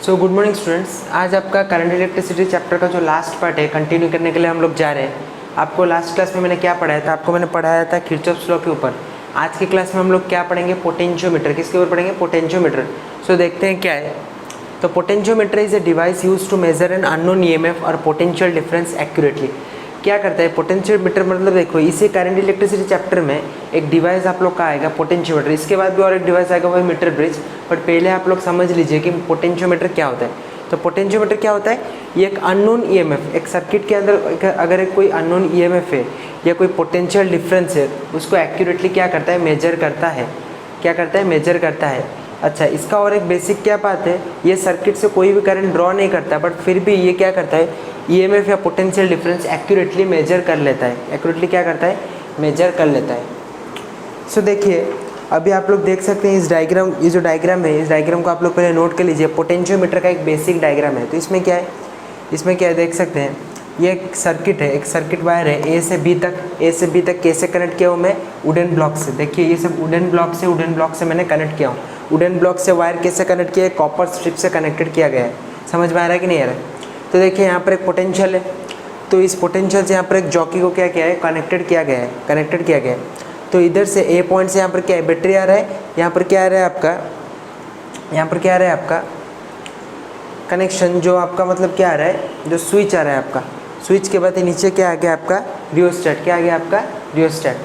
So good morning students. आज आपका current electricity chapter का जो लास्ट पार्ट है कंटिन्यू करने के लिए हम लोग जा रहे हैं। आपको लास्ट क्लास में मैंने क्या पढ़ाया था? आपको मैंने पढ़ाया था किरचॉफ्स लॉ के ऊपर। आज की क्लास में हम लोग क्या पढ़ेंगे? पोटेंशियोमीटर। किसके ऊपर पढ़ेंगे? पोटेंशियोमीटर। सो देखते हैं क्या है। तो potentiometer is a device use to measure an unknown EMF और पोटेंशियल डिफरेंस एक्यूरेटली। क्या करता है पोटेंशियोमीटर? मतलब देखो, इसी करंट इलेक्ट्रिसिटी चैप्टर में एक डिवाइस आप लोग का आएगा पोटेंशियोमीटर। इसके बाद भी और एक डिवाइस आएगा, वो है मीटर ब्रिज। बट पहले आप लोग समझ लीजिए कि पोटेंशियोमीटर क्या होता है। तो पोटेंशियोमीटर क्या होता है? ये एक अननोन ईएमएफ, एक सर्किट के अंदर अगर एक कोई अननोन ईएमएफ है या कोई पोटेंशियल डिफरेंस है, उसको एक्यूरेटली क्या करता है? मेजर करता है। क्या करता है? मेजर करता है। अच्छा, इसका और एक बेसिक क्या बात है, ये सर्किट से कोई भी करंट ड्रॉ नहीं करता, बट फिर भी ये क्या करता है? ईएमएफ या पोटेंशियल डिफरेंस एक्यूरेटली मेजर कर लेता है। एक्यूरेटली क्या करता है? मेजर कर लेता है। सो देखिए, अभी आप लोग देख सकते हैं इस डायग्राम, ये जो डायग्राम है, इस डायग्राम को आप लोग पहले नोट कर लीजिए। पोटेंशियोमीटर का एक बेसिक डायग्राम है। तो इसमें क्या है? इसमें क्या है देख सकते हैं, ये एक सर्किट है, एक सर्किट वायर है ए से बी तक। ए से बी तक कैसे कनेक्ट किया हूँ मैं? वुडन ब्लॉक से। देखिए, ये सब वुडन ब्लॉक से मैंने कनेक्ट किया हूँ। वुडन ब्लॉक से वायर कैसे कनेक्ट किया है? कॉपर स्ट्रिप से कनेक्टेड किया गया है। समझ में आ रहा है कि नहीं आ रहा है? तो देखिए, यहाँ पर एक पोटेंशियल है। तो इस पोटेंशियल से यहाँ पर एक जॉकी को क्या किया है? कनेक्टेड किया गया है। तो इधर से ए पॉइंट से यहाँ पर क्या है? बैटरी आ रहा है। यहाँ पर क्या आ रहा है आपका? यहाँ पर क्या आ रहा है आपका? कनेक्शन। जो आपका मतलब क्या आ रहा है? जो स्विच आ रहा है आपका। स्विच के बाद नीचे क्या आ गया आपका? रियोस्टेट। क्या आ गया आपका? रियोस्टेट।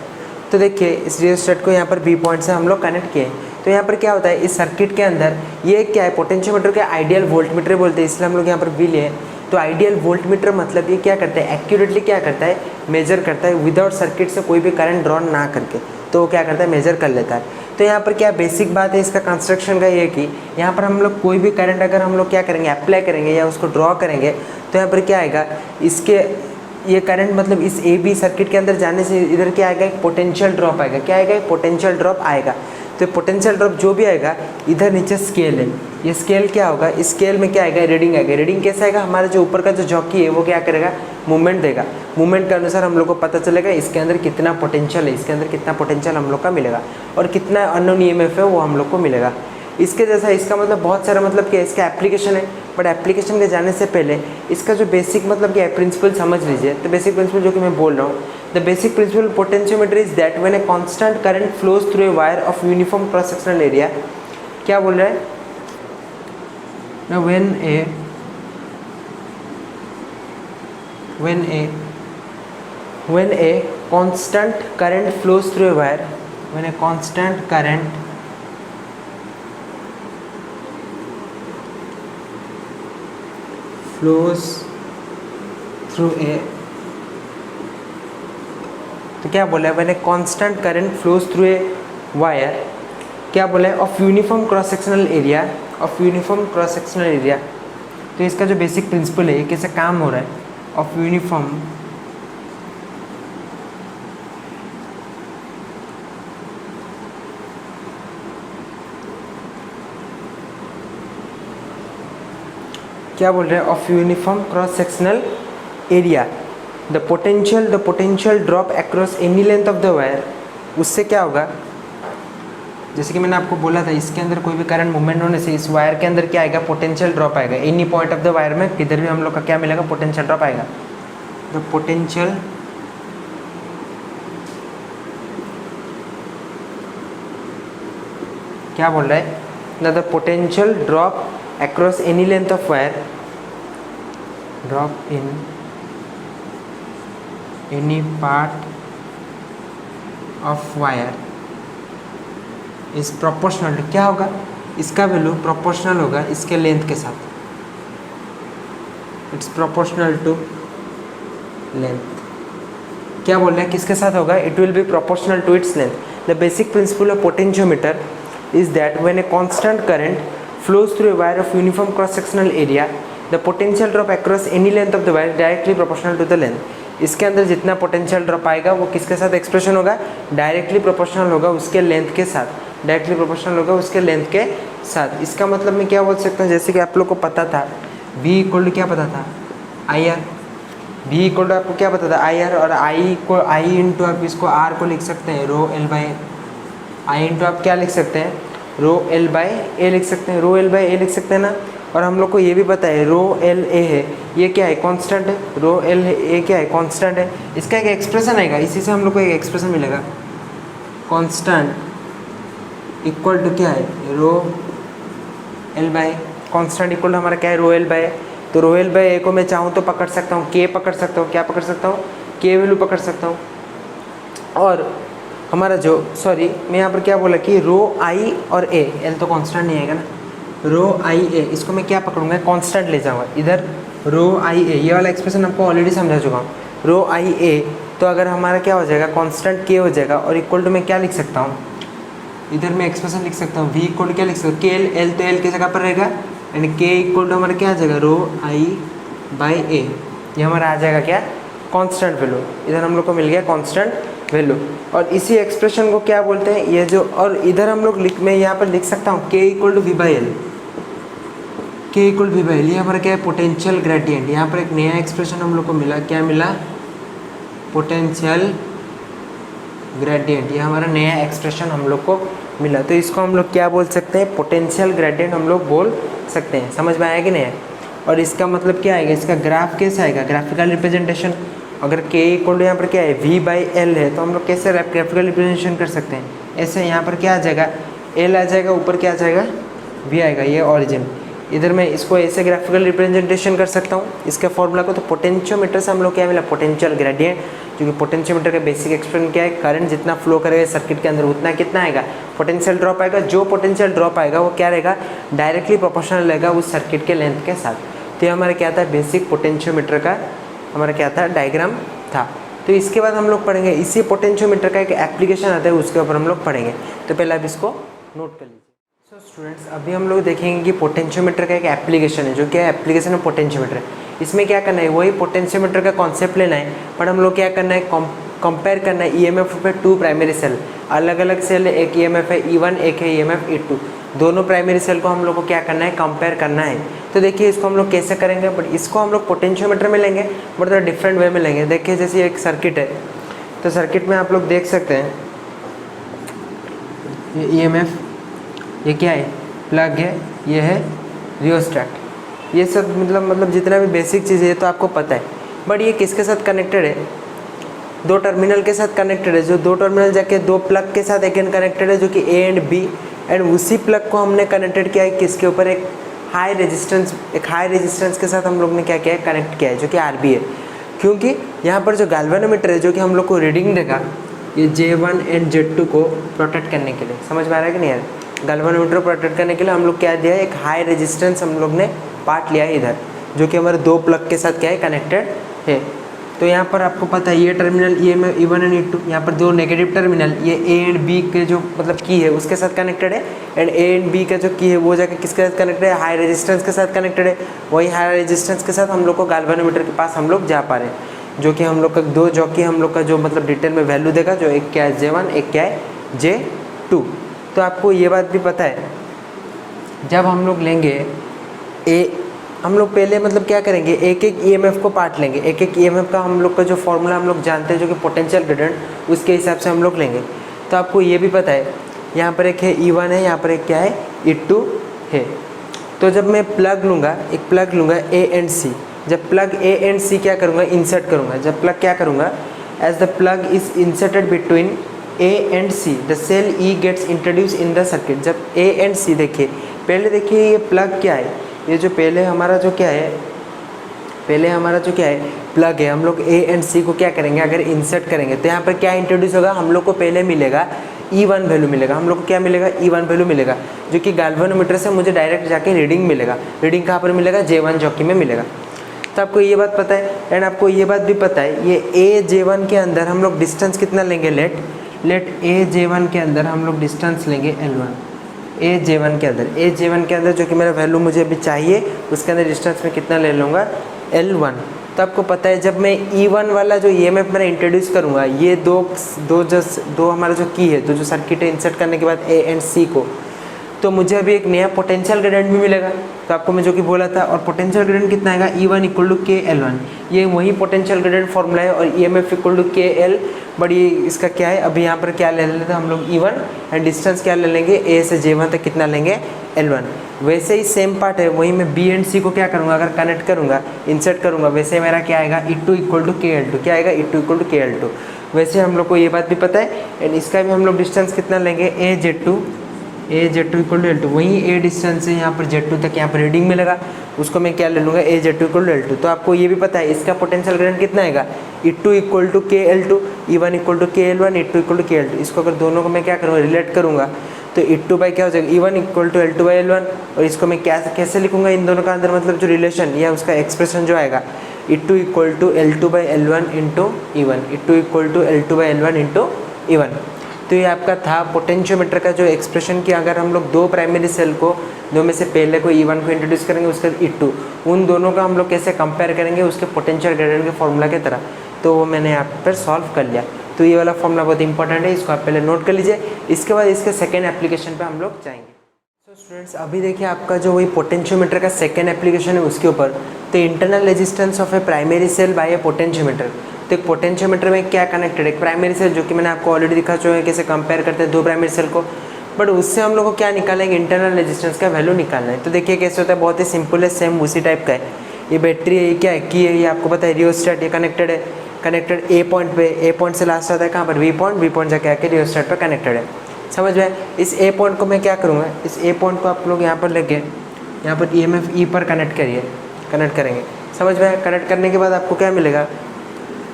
तो देखिए, इस रियोस्टेट को यहाँ पर बी पॉइंट से हम लोग कनेक्ट किए। तो यहाँ पर क्या होता है इस सर्किट के अंदर? ये क्या है? पोटेंशियोमीटर के आइडियल वोल्टमीटर बोलते हैं, इसलिए हम लोग यहाँ पर वी लिए। तो आइडियल वोल्टमीटर मतलब ये क्या करता है? एक्यूरेटली क्या करता है? मेजर करता है विदाउट सर्किट से कोई भी करंट ड्रॉ ना करके। तो वो क्या करता है? मेजर कर लेता है। तो यहाँ पर क्या बेसिक बात है इसका कंस्ट्रक्शन का, ये कि यहाँ पर हम लोग कोई भी करंट अगर हम लोग क्या करेंगे? अप्लाई करेंगे या उसको ड्रॉ करेंगे, तो यहाँ पर क्या आएगा? इसके ये करंट मतलब इस ए बी सर्किट के अंदर जाने से इधर क्या आएगा? एक पोटेंशियल ड्रॉप आएगा। क्या आएगा? एक पोटेंशियल ड्रॉप आएगा। तो पोटेंशियल ड्रॉप जो भी आएगा, इधर नीचे स्केल है, ये स्केल क्या होगा? इस स्केल में क्या आएगा? रीडिंग आएगा। रीडिंग कैसा आएगा? हमारा जो ऊपर का जो जॉकी है वो क्या करेगा? मूवमेंट देगा। मूवमेंट के अनुसार हम लोग को पता चलेगा इसके अंदर कितना पोटेंशियल है, इसके अंदर कितना पोटेंशियल हम लोग का मिलेगा, और कितना अननोन ईएमएफ है वो हम लोग को मिलेगा। इसके जैसा इसका मतलब बहुत सारा मतलब क्या है? इसका एप्लीकेशन है। बट एप्लीकेशन के जाने से पहले इसका जो बेसिक मतलब क्या है? प्रिंसिपल समझ लीजिए। तो बेसिक प्रिंसिपल जो कि मैं बोल रहा हूँ, the basic principal potentiometer is that when a constant current flows through a wire of uniform cross sectional area. क्या बोल रहा है? when a constant current flows through a wire, when a constant current flows through a, तो क्या बोला है? when a constant current flows through a wire, क्या बोला है? of uniform cross sectional area, of uniform cross sectional area। तो इसका जो बेसिक प्रिंसिपल है, ये कैसे काम हो रहा है? of uniform क्या बोल रहे हैं? Of uniform cross sectional area, the potential drop across any length of the wire. उससे क्या होगा? जैसे कि मैंने आपको बोला था, इसके अंदर कोई भी करंट मूवमेंट होने से इस वायर के अंदर क्या आएगा? पोटेंशियल ड्रॉप आएगा। Any point of the wire में किधर भी हम लोग का क्या मिलेगा? पोटेंशियल ड्रॉप आएगा। द पोटेंशियल क्या बोल रहा है? The potential drop across any length of wire, drop in any part of wire is proportional to, क्या होगा? इसका वैल्यू प्रोपोर्शनल होगा इसके लेंथ के साथ। It's proportional to length. क्या बोल रहे हैं? किसके साथ होगा? It will be proportional to its length. The basic principle of potentiometer is that when a constant current flows through a wire of uniform cross sectional area, the potential drop across any length of the wire directly proportional to the length। इसके अंदर जितना potential drop आएगा वो किसके साथ expression होगा? Directly proportional होगा उसके लेंथ के साथ। डायरेक्टली प्रोपोर्शनल होगा उसके लेंथ के साथ। इसका मतलब मैं क्या बोल सकता हूँ? जैसे कि आप लोग को पता था V इक्वल टू क्या पता था? IR। V इक्वल टू आपको क्या पता था? IR। और I इंटू आप इसको R को लिख सकते हैं रो L बाई I इंटू आप क्या लिख सकते हैं? रो L बाई ए लिख सकते हैं। रो L बाई ए लिख सकते हैं ना। और हम लोग को ये भी पता है रो एल ए है, ये क्या है, कांस्टेंट है। रो एल ए क्या है, कांस्टेंट है। इसका एक एक्सप्रेशन आएगा, इसी से हम लोग को एक एक्सप्रेशन मिलेगा, कांस्टेंट इक्वल टू क्या है, rho L by, constant equal to हमारा क्या है, रो एल बाय। तो रो एल बाय ए को मैं चाहूँ तो पकड़ सकता हूँ, के पकड़ सकता हूँ, क्या पकड़ सकता हूँ, के वैल्यू पकड़ सकता हूँ। और हमारा जो मैं यहाँ पर क्या बोला कि रो आई और ए, एल तो कांस्टेंट नहीं आएगा ना, रो आई ए, इसको मैं क्या पकड़ूंगा, कांस्टेंट ले जाऊँगा इधर, रो आई ए, ये वाला एक्सप्रेशन आपको ऑलरेडी समझा चुका हूँ, रो आई ए। तो अगर हमारा क्या हो जाएगा, कांस्टेंट के हो जाएगा, और इक्वल टू मैं क्या लिख सकता हूँ, इधर मैं एक्सप्रेशन लिख सकता हूँ, वी इक्वल टू क्या लिख सकता हूँ, के एल, एल तो एल की जगह पर रहेगा, एंड के इक्वल टू हमारा क्या आ जाएगा, रो आई बाई ए, ये हमारा आ जाएगा क्या, कांस्टेंट वैल्यू। इधर हम लोग को मिल गया कांस्टेंट वैल्यू। और इसी एक्सप्रेशन को क्या बोलते हैं, ये जो, और इधर हम लोग मैं यहाँ पर लिख सकता हूँ K equal to V by L, K equal V by L, ये हमारा क्या है, पोटेंशियल ग्रेडियंट। यहाँ पर एक नया एक्सप्रेशन हम लोग को मिला, क्या मिला, पोटेंशियल ग्रेडियंट, ये हमारा नया एक्सप्रेशन हम लोग को मिला। तो इसको हम लोग क्या बोल सकते हैं, पोटेंशियल ग्रेडियंट हम लोग बोल सकते हैं। समझ में आया कि नहीं है। और इसका मतलब क्या आएगा, इसका ग्राफ कैसे आएगा, ग्राफिकल रिप्रेजेंटेशन। अगर के इक्वल टू यहाँ पर क्या है, वी बाई एल है, तो हम लोग कैसे ग्राफिकल रिप्रेजेंटेशन कर सकते हैं, ऐसे यहाँ पर क्या आ जाएगा, एल आ जाएगा, ऊपर क्या आ जाएगा, वी आएगा, ये ऑरिजिन। इधर मैं इसको ऐसे ग्राफिकल रिप्रेजेंटेशन कर सकता हूँ इसके फॉर्मूला को। तो पोटेंशियोमीटर से हम लोग क्या मिला, पोटेंशियल ग्रेडियंट, जो कि पोटेंशियोमीटर का बेसिक एक्सप्रेशन क्या है, करंट जितना फ्लो करेगा सर्किट के अंदर उतना कितना आएगा, पोटेंशियल ड्रॉप आएगा। जो पोटेंशियल ड्रॉप आएगा वो क्या रहेगा, डायरेक्टली प्रोपोर्शनल रहेगा उस सर्किट के लेंथ के साथ। तो ये हमारा क्या था, बेसिक पोटेंशियोमीटर का हमारा क्या था, डायग्राम था। तो इसके बाद हम लोग पढ़ेंगे इसी पोटेंशियोमीटर का एक एप्लीकेशन आता है, उसके ऊपर हम लोग पढ़ेंगे। तो पहले आप इसको नोट कर लीजिए। सो स्टूडेंट्स, अभी हम लोग देखेंगे कि पोटेंशियोमीटर का एक एप्लीकेशन है, जो क्या है, एप्लीकेशन है पोटेंशियोमीटर। इसमें क्या करना है, वही पोटेंशियोमीटर का कॉन्सेप्ट लेना है, बट हम लोग क्या करना है, कंपेयर करना है ईएमएफ पे टू प्राइमरी सेल, अलग अलग सेल है, एक ईएमएफ है E1, एक है ईएमएफ E2, दोनों प्राइमरी सेल को हम लोग को क्या करना है, कंपेयर करना है। तो देखिए इसको हम लोग कैसे करेंगे, बट इसको हम लोग पोटेंशियोमीटर में लेंगे, बट थोड़ा डिफरेंट वे में लेंगे। देखिए जैसे एक सर्किट है, तो सर्किट में आप लोग देख सकते हैं ये ईएमएफ, ये क्या है, प्लग है, ये है रियोस्टेट, ये सब मतलब जितना भी बेसिक चीज़ है तो आपको पता है। बट ये किसके साथ कनेक्टेड है, दो टर्मिनल के साथ कनेक्टेड है, जो दो टर्मिनल जाके दो प्लग के साथ अगेन कनेक्टेड है, जो कि ए एंड बी। एंड उसी प्लग को हमने कनेक्टेड किया है किसके ऊपर, एक हाई रेजिस्टेंस के साथ हम लोग ने क्या किया है, कनेक्ट किया है, जो कि आरबी है। क्योंकि यहाँ पर जो गैल्वेनोमीटर है, जो कि हम लोग को रीडिंग देगा, ये J1 एंड J2 को प्रोटेक्ट करने के लिए, समझ में आ रहा है कि नहीं यार, गैल्वेनोमीटर प्रोटेक्ट करने के लिए हम लोग क्या दिया है, एक हाई रेजिस्टेंस हम लोग ने पार्ट लिया है इधर, जो कि हमारे दो प्लग के साथ क्या है, कनेक्टेड है। तो यहाँ पर आपको पता है ये टर्मिनल E1 एंड E2, यहाँ पर दो नेगेटिव टर्मिनल, ये ए एंड बी के जो की है उसके साथ कनेक्टेड है, एंड ए एंड बी का जो की है वो जाके किसके साथ कनेक्टेड है, हाई रेजिस्टेंस के साथ कनेक्टेड है। वही हाई रेजिस्टेंस के साथ हम लोग को गैल्वेनोमीटर के पास हम लोग जा पा रहे हैं, जो कि हम लोग का दो जॉकी हम लोग का जो डिटेल में वैल्यू देगा, जो एक क्या है J1, एक क्या है J2। तो आपको ये बात भी पता है, जब हम लोग लेंगे हम लोग पहले क्या करेंगे, एक एक ईएमएफ को पार्ट लेंगे, एक एक ईएमएफ का हम लोग का जो फॉर्मूला हम लोग जानते हैं, जो कि पोटेंशियल ग्रेडियंट, उसके हिसाब से हम लोग लेंगे। तो आपको ये भी पता है, यहाँ पर एक है E1 है, यहाँ पर एक क्या है E2 है। तो जब मैं प्लग लूँगा, एक प्लग लूँगा A एंड C, जब प्लग A एंड C क्या करूँगा, इंसर्ट करूँगा, जब प्लग क्या करूँगा, as the plug is inserted between A and C the cell E gets introduce in the circuit. जब A एंड C देखिए, पहले देखिए ये प्लग क्या है, ये जो पहले हमारा जो क्या है, प्लग है, हम लोग A एंड C को क्या करेंगे, अगर इंसर्ट करेंगे तो यहाँ पर क्या इंट्रोड्यूस होगा, हम लोग को पहले मिलेगा E1 वैल्यू मिलेगा, हम लोग को क्या मिलेगा, E1 वैल्यू मिलेगा, जो कि गैल्वेनोमीटर से मुझे डायरेक्ट जाके रीडिंग मिलेगा। रीडिंग कहाँ पर मिलेगा, J1 जॉकी में मिलेगा। तो आपको ये बात पता है, एंड आपको ये बात भी पता है, ये A J1 के अंदर हम लोग डिस्टेंस कितना लेंगे, लेट A J1 के अंदर हम लोग डिस्टेंस लेंगे L1, A J1 के अंदर जो कि मेरा वैल्यू मुझे अभी चाहिए, उसके अंदर डिस्टेंस में कितना ले लूँगा, L1। तो आपको पता है, जब मैं E1 वाला जो EMF मैंने इंट्रोड्यूस करूँगा, ये दो हमारा जो की है, तो जो सर्किट है इंसर्ट करने के बाद A एंड C को, तो मुझे अभी एक नया पोटेंशियल ग्रेडियंट भी मिलेगा। तो आपको मैं जो कि बोला था, और पोटेंशियल ग्रेडियंट कितना आएगा, E1 इक्वल टू KL1, ये वही पोटेंशियल ग्रेडियंट फॉर्मूला है, और EMF equal to KL, but ये इसका क्या है, अभी यहाँ पर क्या ले लेते हैं हम लोग E1, एंड डिस्टेंस क्या ले लेंगे, A से J1 तक कितना लेंगे, L1। वैसे ही सेम पार्ट है, वही मैं B एंड C को क्या करूँगा, अगर कनेक्ट करूँगा, इंसर्ट करूँगा, वैसे मेरा क्या आएगा E2 इक्वल टू KL2, क्या आएगा E2 इक्वल टू KL2। वैसे हम लोग को ये बात भी पता है एंड इसका भी हम लोग डिस्टेंस कितना लेंगे, AZ2 इक्वल टू L2, वहीं A डिस्टेंस है यहाँ पर Z2 तक, यहाँ पर रीडिंग मिलेगा, उसको मैं क्या ले लूँगा AZ2 इक्वल टू L2। तो आपको ये भी पता है इसका पोटेंशियल ग्रेडियंट कितना आएगा, E2 equal to KL2, E1 equal to KL1, E2 equal to KL2। इसको अगर दोनों को मैं क्या करूँगा, रिलेट करूँगा तो E2 बाई क्या हो जाएगा, E1 equal to L2 by L1। और इसको मैं कैसे लिखूँगा, इन दोनों का अंदर मतलब जो रिलेशन या उसका एक्सप्रेशन जो आएगा, E2 equal to L2 by L1 into E1, E2 equal to L2 by L1 into E1। तो ये आपका था पोटेंशियोमीटर का जो एक्सप्रेशन कि अगर हम लोग दो प्राइमरी सेल को, दो में से पहले को E1 को इंट्रोड्यूस करेंगे, उसके बाद E2, उन दोनों का हम लोग कैसे कंपेयर करेंगे उसके पोटेंशियल ग्रेडियंट के फॉर्मूला की तरह। तो वो मैंने यहाँ पर सॉल्व कर लिया। तो ये वाला फॉर्मूला बहुत इंपॉर्टेंट है, इसको आप पहले नोट कर लीजिए। इसके बाद इसके सेकेंड एप्लीकेशन पर हम लोग जाएंगे। तो स्टूडेंट्स अभी देखिए आपका जो वही पोटेंशियोमीटर का सेकेंड एप्लीकेशन है उसके ऊपर, तो internal resistance of a primary cell by a potentiometer. तो एक पोटेंशियोमीटर में क्या कनेक्टेड है, एक प्राइमरी सेल जो कि मैंने आपको ऑलरेडी दिखा चुका है कैसे कंपेयर करते हैं दो प्राइमरी सेल को, बट उससे हम लोग को क्या निकालेंगे, इंटरनल रेजिस्टेंस का वैल्यू निकालना है। तो देखिए कैसे होता है, बहुत ही सिंपल है, सेम उसी टाइप का है। ये बैटरी है, ये क्या है, की है, ये आपको पता है रियोस्टेट, ये कनेक्टेड है, कनेक्टेड ए पॉइंट पे, ए पॉइंट से लास्ट आता है कहाँ पर, बी पॉइंट जाके आके रियोस्टेट पर कनेक्टेड है। समझ में? इस ए पॉइंट को मैं क्या करूँगा, इस ए पॉइंट को आप लोग यहाँ पर लेके यहाँ पर EMF ई पर कनेक्ट करेंगे। समझ में? कनेक्ट करने के बाद आपको क्या मिलेगा,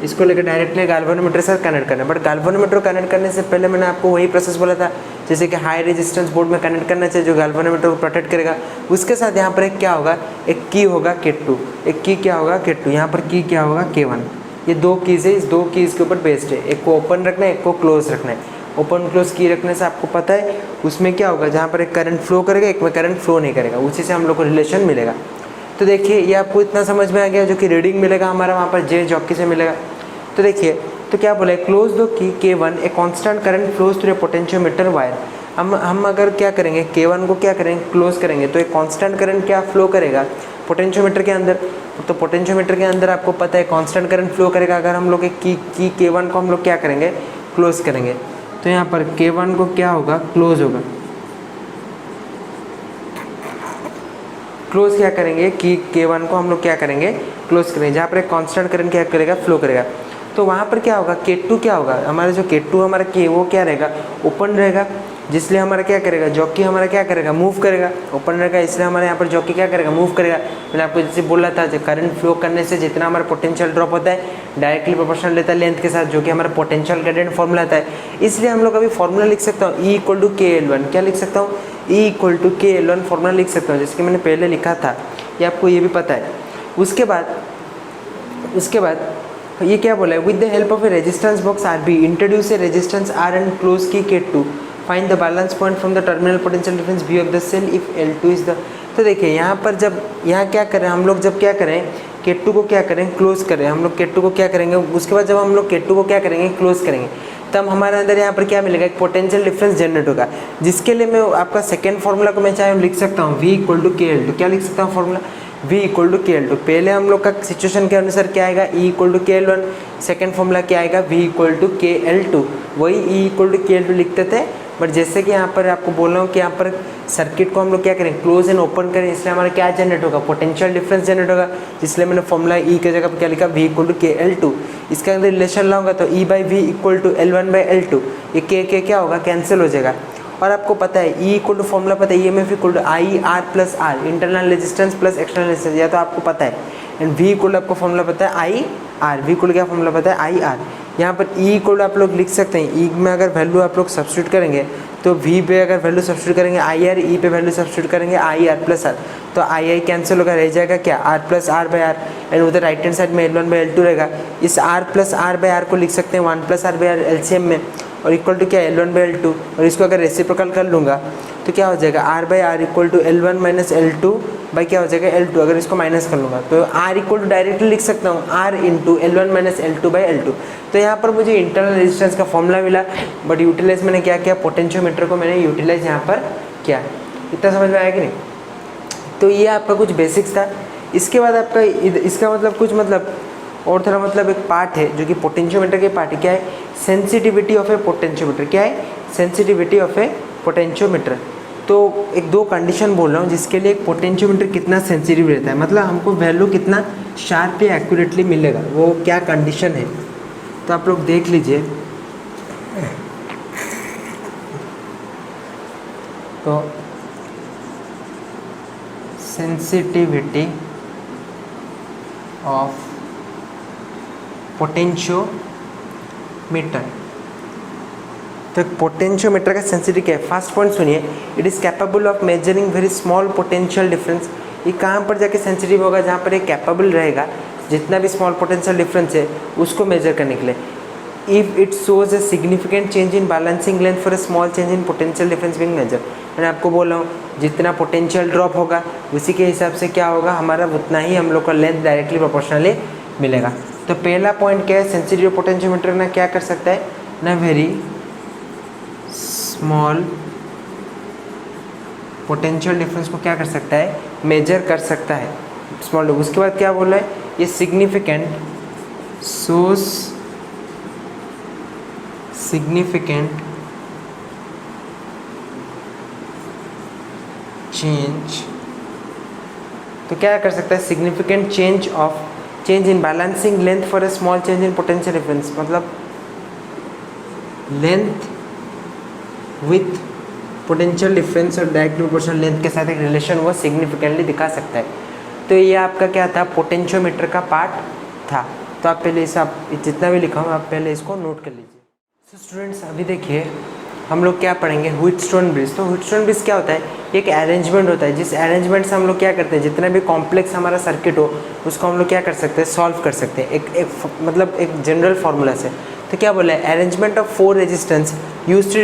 इसको लेकर डायरेक्टली गाल्वेनोमीटर से कनेक्ट करना है। बट गाल्वेनोमीटर कनेक्ट करने से पहले मैंने आपको वही प्रोसेस बोला था, जैसे कि हाई रेजिस्टेंस बोर्ड में कनेक्ट करना चाहिए जो गाल्वेनोमीटर को प्रोटेक्ट करेगा। उसके साथ यहाँ पर एक क्या होगा, एक की होगा K2, एक की क्या होगा K2, यहाँ पर की क्या होगा K1। ये दो कीज़ है, इस दो कीज़ के ऊपर बेस्ड है, एक को ओपन रखना है, एक को क्लोज रखना है। ओपन क्लोज की रखने से आपको पता है उसमें क्या होगा, जहाँ पर एक करंट फ्लो करेगा, एक में करंट फ्लो नहीं करेगा, उसी से हम लोग को रिलेशन मिलेगा। तो देखिए ये आपको इतना समझ में आ गया, जो कि रीडिंग मिलेगा हमारा वहाँ पर जे जॉकी से मिलेगा। तो देखिए तो क्या बोला है, क्लोज दो की K1 A constant current flows through a potentiometer wire. हम अगर क्या करेंगे, K1 को क्या करेंगे, क्लोज करेंगे, तो एक कांस्टेंट करंट क्या फ्लो करेगा पोटेंशियोमीटर के अंदर। तो पोटेंशियोमीटर के अंदर आपको पता है कांस्टेंट करंट फ्लो करेगा अगर हम लोग एक की K1 को हम लोग क्या करेंगे, क्लोज करेंगे। तो यहाँ पर K1 को क्या होगा, क्लोज होगा। क्लोज क्या करेंगे कि K1 को हम लोग क्या करेंगे, क्लोज करेंगे, जहाँ पर एक कांस्टेंट करंट क्या करेगा, फ्लो करेगा। तो वहाँ पर क्या होगा, K2 क्या होगा, हमारा जो K2 हमारा K वो क्या रहेगा, ओपन रहेगा, जिसलिए हमारा क्या करेगा, जॉकी हमारा क्या करेगा, मूव करेगा। ओपन रहेगा इसलिए हमारे यहाँ पर जॉकी क्या करेगा, मूव करेगा। मैंने आपको जैसे बोला था, जो करंट फ्लो करने से जितना हमारा पोटेंशियल ड्रॉप होता है डायरेक्टली प्रोपोर्शनल लेता है लेंथ के साथ, जो कि हमारा पोटेंशियल ग्रेडियंट फॉर्मूला आता है। इसलिए हम लोग अभी फॉर्मूला लिख सकता हूँ, E इक्वल टू KL1, क्या लिख सकता हूँ, E equal to KL1 formula लिख सकता हूँ, जैसे कि मैंने पहले लिखा था, ये आपको ये भी पता है। उसके बाद ये क्या बोला है, with the help of a resistance box RB introduce a resistance R and close key K2, find the balance point from the terminal potential difference B of the cell if L2 is the. तो देखिए यहाँ पर जब यहाँ क्या करें हम लोग, जब क्या करें K2 को क्या करें, क्लोज करें, हम लोग K2 को क्या करेंगे, उसके बाद जब हम लोग K2 को क्या करेंगे, क्लोज करेंगे, तब हमारे अंदर यहाँ पर क्या मिलेगा, एक पोटेंशियल डिफरेंस जनरेट होगा, जिसके लिए मैं आपका सेकेंड फॉर्मूला को मैं चाहे लिख सकता हूँ V इक्वल टू KL2। क्या लिख सकता हूँ formula, V equal to KL2। पहले हम लोग का सिचुएशन के अनुसार क्या आएगा, E equal to KL1, second formula क्या आएगा, V इक्वल टू KL2। वही E इक्वल टू KL2 लिखते थे, बट जैसे कि यहाँ पर आपको बोल रहा हूँ कि यहाँ पर सर्किट को हम लोग क्या करें, क्लोज एंड ओपन करें, इसलिए हमारा क्या जनरेट होगा, पोटेंशियल डिफरेंस जनरेट होगा, इसलिए मैंने फॉर्मूला E की जगह पर क्या लिखा, V इक्वल टू KL2। इसके अंदर रिलेशन लाऊंगा तो E by V equal to L1 by L2, ये K क्या होगा, कैंसिल हो जाएगा। और आपको पता है E इक्वल टू फॉर्मूला पता है, EMF equal to IR plus R, internal resistance plus external resistance, या तो आपको पता है। एंड V इक्वल आपको फॉर्मूला पता है IR, V इक्वल क्या फॉर्मूला पता है IR। यहाँ पर E इक्वल आप लोग लिख सकते हैं, E में अगर वैल्यू आप लोग सब्स्टिट्यूट करेंगे तो V पे अगर वैल्यू सब्स्टिट्यूट करेंगे IR, E पे वैल्यू सब्स्टिट्यूट करेंगे IR प्लस R, तो II कैंसिल होगा, रह जाएगा क्या, R plus R by R। And उधर राइट हैंड साइड में L1 बाई L2 रहेगा। इस R plus R by R को लिख सकते हैं 1 plus R by R LCM में, और इक्वल टू क्या, L1 बाई L2। और इसको अगर रेसिप्रोकल कर लूँगा तो क्या हो जाएगा, R by R equal to L1 minus L2 by क्या हो जाएगा L2। अगर इसको माइनस कर लूँगा तो R इक्वल टू डायरेक्टली लिख सकता हूँ R into L1 minus L2 by L2। तो यहाँ पर मुझे इंटरनल रेजिस्टेंस का फॉर्मूला मिला, बट यूटिलाइज मैंने क्या किया, पोटेंशियोमीटर को मैंने यूटिलाइज यहाँ पर किया। इतना समझ में आया कि नहीं। तो ये आपका कुछ बेसिक्स था। इसके बाद आपका इसका मतलब कुछ मतलब और थोड़ा मतलब एक पार्ट है जो कि पोटेंशियोमीटर के पार्ट है। क्या है, सेंसिटिविटी ऑफ ए पोटेंशियोमीटर। क्या है, सेंसिटिविटी ऑफ ए पोटेंशियोमीटर। तो एक दो कंडीशन बोल रहा हूँ जिसके लिए एक पोटेंशियोमीटर कितना सेंसिटिव रहता है, मतलब हमको वैल्यू कितना शार्पली एक्यूरेटली मिलेगा, वो क्या कंडीशन है। तो आप लोग देख लीजिए। तो सेंसिटिविटी ऑफ पोटेंशियोमीटर, तो पोटेंशियोमीटर का सेंसिटिविटी क्या है। फर्स्ट पॉइंट सुनिए, it is capable of measuring very small potential difference. ये कहाँ पर जाके सेंसिटिव होगा, जहाँ पर ये कैपेबल रहेगा जितना भी स्मॉल पोटेंशियल डिफरेंस है उसको मेजर करने के लिए। If it shows a significant change in balancing length for a small change in potential difference being measure. मैंने आपको बोला हूँ जितना पोटेंशियल ड्रॉप होगा उसी के हिसाब से क्या होगा हमारा, उतना ही हम लोग का लेंथ डायरेक्टली प्रोपोर्शनली मिलेगा। तो पहला पॉइंट क्या है, सेंसिटिव पोटेंशियोमीटर ना क्या कर सकता है ना, वेरी स्मॉल पोटेंशियल डिफरेंस को क्या कर सकता है, मेजर कर सकता है स्मॉल। उसके बाद क्या बोला है, ये सिग्निफिकेंट सोर्स सिग्निफिकेंट चेंज, तो क्या कर सकता है, significant change in balancing length for a small change in potential difference, मतलब लेंथ विथ पोटेंशियल डिफरेंस और डायरेक्ट प्रोपोर्शनल लेंथ के साथ एक रिलेशन वो सिग्निफिकेंटली दिखा सकता है। तो ये आपका क्या था, पोटेंशियोमीटर का पार्ट था। तो आप पहले इसे आप जितना भी लिखा हूँ आप पहले इसको नोट कर लीजिए। तो स्टूडेंट्स अभी देखिए हम लोग क्या पढ़ेंगे, व्हीटस्टोन ब्रिज। तो व्हीटस्टोन ब्रिज क्या होता है, एक अरेंजमेंट होता है जिस अरेंजमेंट से हम लोग क्या करते हैं, जितना भी कॉम्प्लेक्स हमारा सर्किट हो उसको हम लोग क्या कर सकते हैं, सॉल्व कर सकते हैं मतलब एक जनरल फार्मूला से। तो क्या बोला है, arrangement of 4 resistance use to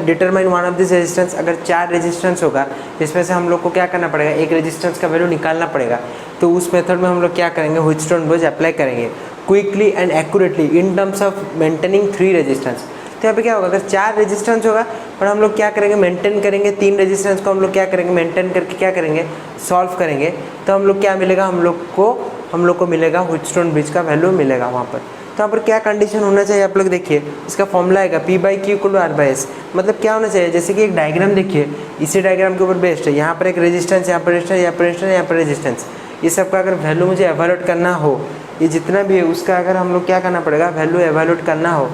determine one of this resistance. अगर 4 रेजिस्टेंस होगा जिसमें से हम लोग को क्या करना पड़ेगा, एक रेजिस्टेंस का वैल्यू निकालना पड़ेगा। तो उस मेथड में हम लोग क्या करेंगे, व्हीटस्टोन ब्रिज अप्लाई करेंगे quickly and accurately in terms of maintaining 3 resistance. तो यहाँ पे क्या होगा, अगर 4 रेजिस्टेंस होगा और हम लोग क्या करेंगे, मेंटेन करेंगे 3 रेजिस्टेंस को हम लोग क्या करेंगे, मेंटेन करके क्या करेंगे, सॉल्व करेंगे। तो हम लोग क्या मिलेगा, हम लोग को मिलेगा व्हीटस्टोन ब्रिज का वैल्यू मिलेगा वहाँ पर। तो यहाँ पर क्या कंडीशन होना चाहिए, आप लोग देखिए इसका फॉर्मूला आएगा P/Q=R/S। मतलब क्या होना चाहिए, जैसे कि एक डायग्राम देखिए, इसी डायग्राम के ऊपर बेस्ड है, यहाँ पर एक रेजिस्टेंस, यहाँ पर रेजिस्टेंस, यहाँ पर रेजिस्टेंस, यहाँ पर रेजिस्टेंस, ये सब का अगर वैल्यू मुझे एवेल्यूएट करना हो, ये जितना भी है उसका अगर हम लोग क्या करना पड़ेगा, वैल्यू एवेल्यूएट करना हो,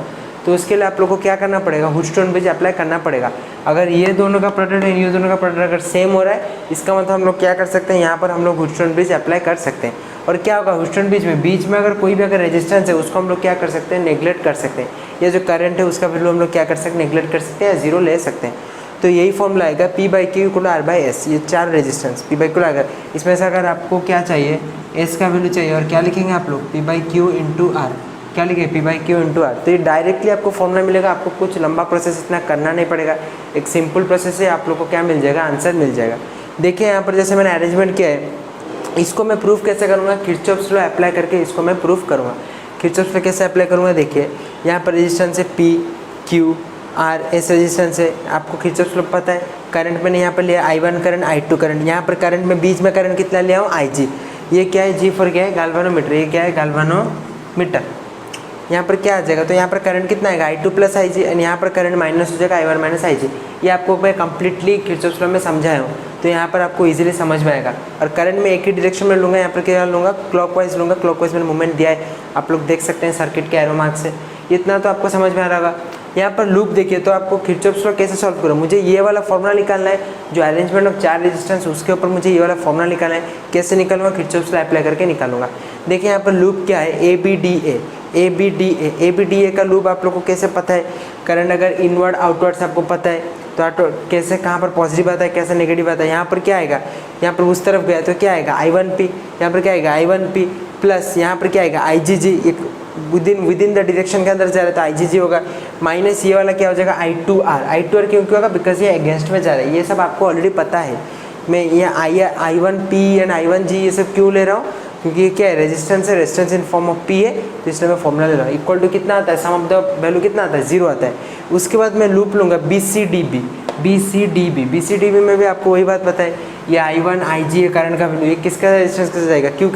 तो उसके लिए आप लोग को क्या करना पड़ेगा, व्हीटस्टोन ब्रिज अप्लाई करना पड़ेगा। अगर ये दोनों का प्रोडक्ट है, ये दोनों का प्रोडक्ट अगर सेम हो रहा है, इसका मतलब हम लोग क्या कर सकते हैं, यहाँ पर हम लोग व्हीटस्टोन ब्रिज अप्लाई कर सकते हैं। और क्या होगा, व्हीटस्टोन ब्रिज में बीच में अगर कोई भी अगर रेजिस्टेंस है उसको हम लोग क्या कर सकते हैं, नेगलेक्ट कर सकते हैं। ये जो करंट है उसका वैल्यू हम लोग क्या कर सकते हैं, नेगलेक्ट कर सकते हैं या जीरो ले सकते हैं। तो यही फॉर्मूला आएगा P/Q=R/S। ये 4 रेजिस्टेंस P/Q अगर इसमें से अगर आपको क्या चाहिए, S का वैल्यू चाहिए, और क्या लिखेंगे आप लोग, P/Q×R। क्या लिखे, P/Q×R। तो ये डायरेक्टली आपको फॉर्मूला मिलेगा, आपको कुछ लंबा प्रोसेस इतना करना नहीं पड़ेगा, एक सिंपल प्रोसेस है, आप लोग को क्या मिल जाएगा, आंसर मिल जाएगा। देखिए यहाँ पर जैसे मैंने अरेंजमेंट किया है, इसको मैं प्रूफ कैसे करूँगा, किरचॉफ्स लॉ अप्लाई करके इसको मैं प्रूफ करूँगा। किरचॉफ्स लॉ कैसे अप्लाई करूँगा, देखिए यहाँ पर रेजिस्टेंस है P/Q/R, एस रेजिस्टेंस है, आपको किरचॉफ्स लॉ पता है। करंट मैंने यहाँ पर लिया I1 करंट, I2 करंट, यहाँ पर करंट में बीच में करंट कितना लिया हूँ, IG। ये क्या है, G फॉर क्या है, गैल्वानोमीटर। ये क्या है, गैल्वानोमीटर। यहाँ पर क्या आ जाएगा, तो यहाँ पर करंट कितना आएगा, I2 + IG, एंड यहाँ पर करंट माइनस हो जाएगा I1 - IG। ये आपको मैं कंप्लीटली किरचॉफ्स लॉ में समझाया हूँ, तो यहाँ पर आपको इजीली समझ में आएगा। और करंट में एक ही डायरेक्शन में लूँगा, यहाँ पर क्या लूँगा, क्लॉकवाइज लूँगा। क्लॉकवाइज मैंने मूवमेंट दिया है, आप लोग देख सकते हैं सर्किट के एरो मार्क से। इतना तो आपको समझ में आ रहा होगा। यहाँ पर लूप देखिए, तो आपको किरचॉफ्स लॉ कैसे सॉल्व करो, मुझे ये वाला फॉर्मूला निकालना है, जो अरेंजमेंट ऑफ 4 रेजिस्टेंस उसके ऊपर मुझे ये वाला फॉर्मूला निकालना है। कैसे निकालूंगा, किरचॉफ्स लॉ अप्लाई करके निकालूंगा। देखिए यहाँ पर लूप क्या है, ABDA का लूप आप लोग को कैसे पता है, करंट अगर इनवर्ड आउटवर्ड्स आपको पता है, तो कैसे कहाँ पर पॉजिटिव आता है, कैसे नेगेटिव आता है। यहाँ पर क्या आएगा, यहाँ पर उस तरफ गया तो क्या आएगा, I1P, यहाँ पर क्या आएगा, I1P प्लस यहाँ पर क्या आएगा, IGG, एक विदिन द डायरेक्शन के अंदर जा रहा है तो IGG होगा, माइनस ये वाला क्या हो जाएगा, I2R क्यों होगा, बिकॉज ये अगेंस्ट में जा रहा है। ये सब आपको ऑलरेडी पता है। मैं ये I1P एंड I1G ये सब क्यों ले रहा हूँ, क्योंकि ये क्या है, रेजिस्टेंस है, resistance in form of P है, तो इसलिए मैं फॉर्मूला ले रहा हूँ। इक्वल टू कितना आता है, सम ऑफ द वैल्यू कितना आता है, 0 आता है। उसके बाद मैं लूप लूँगा BCDB में भी आपको वही बात पता है, ये I1 IG ये करंट का वैल्यू, ये किसका रेजिस्टेंस के साथ जाएगा, Q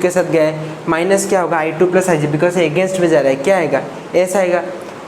के साथ गया है। माइनस क्या होगा, I2 + IG, बिकॉज अगेंस्ट में जा रहा है, क्या आएगा, S आएगा,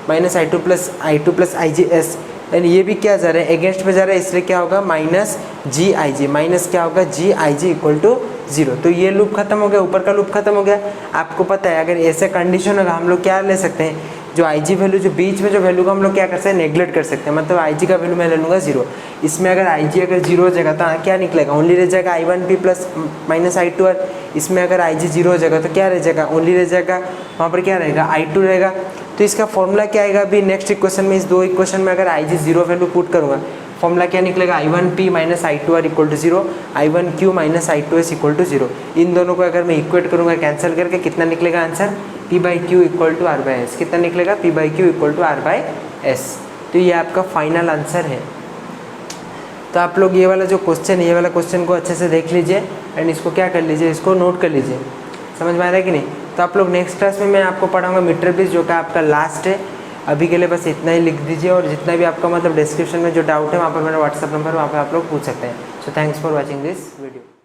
minus I2 + IG S। And ये भी क्या जा रहा है, अगेंस्ट पे जा रहा है, इसलिए क्या होगा माइनस जी आई जी, माइनस क्या होगा जी आई जी इक्वल टू 0। तो ये लूप खत्म हो गया, ऊपर का लूप खत्म हो गया। आपको पता है अगर ऐसे कंडीशन होगा हम लोग क्या ले सकते हैं, जो आई जी वैल्यू जो बीच में जो वैल्यू को हम लोग क्या कर सकते हैं, नेग्लेक्ट कर सकते हैं। मतलब आई जी का वैल्यू मैं ले लूँगा 0। इसमें अगर आई जी अगर 0 हो जाएगा तो क्या निकलेगा, ओनली रह जाएगा I1P प्लस माइनस I2R। इसमें अगर आई जी 0 हो जाएगा तो क्या रह जाएगा, ओनली रह जाएगा, वहाँ पर क्या रहेगा I2 रहेगा। तो इसका फॉर्मूला क्या आएगा, अभी नेक्स्ट इक्वेशन में, इस दो इक्वेशन में अगर आई जी 0 वैल्यू पुट करूँगा, फॉर्मूला क्या निकलेगा, I1P minus I2R equal to 0, I1Q minus I2S equal to 0। इन दोनों को अगर मैं इक्वेट करूँगा कैंसिल करके, कितना निकलेगा answer, P/Q equal to R/S। कितना निकलेगा, P/Q इक्वल टू R/S। तो ये आपका फाइनल आंसर है। तो आप लोग ये वाला जो क्वेश्चन है, ये वाला क्वेश्चन को अच्छे से देख लीजिए एंड इसको क्या कर लीजिए, इसको नोट कर लीजिए। समझ में आ रहा है कि नहीं। तो आप लोग नेक्स्ट क्लास में मैं आपको पढ़ाऊँगा मीटर ब्रिज, जो कि आपका लास्ट है। अभी के लिए बस इतना ही लिख दीजिए, और जितना भी आपका मतलब डिस्क्रिप्शन में जो डाउट है वहाँ पर मेरा व्हाट्सअप नंबर, वहाँ पर आप लोग पूछ सकते हैं। So thanks for watching this video.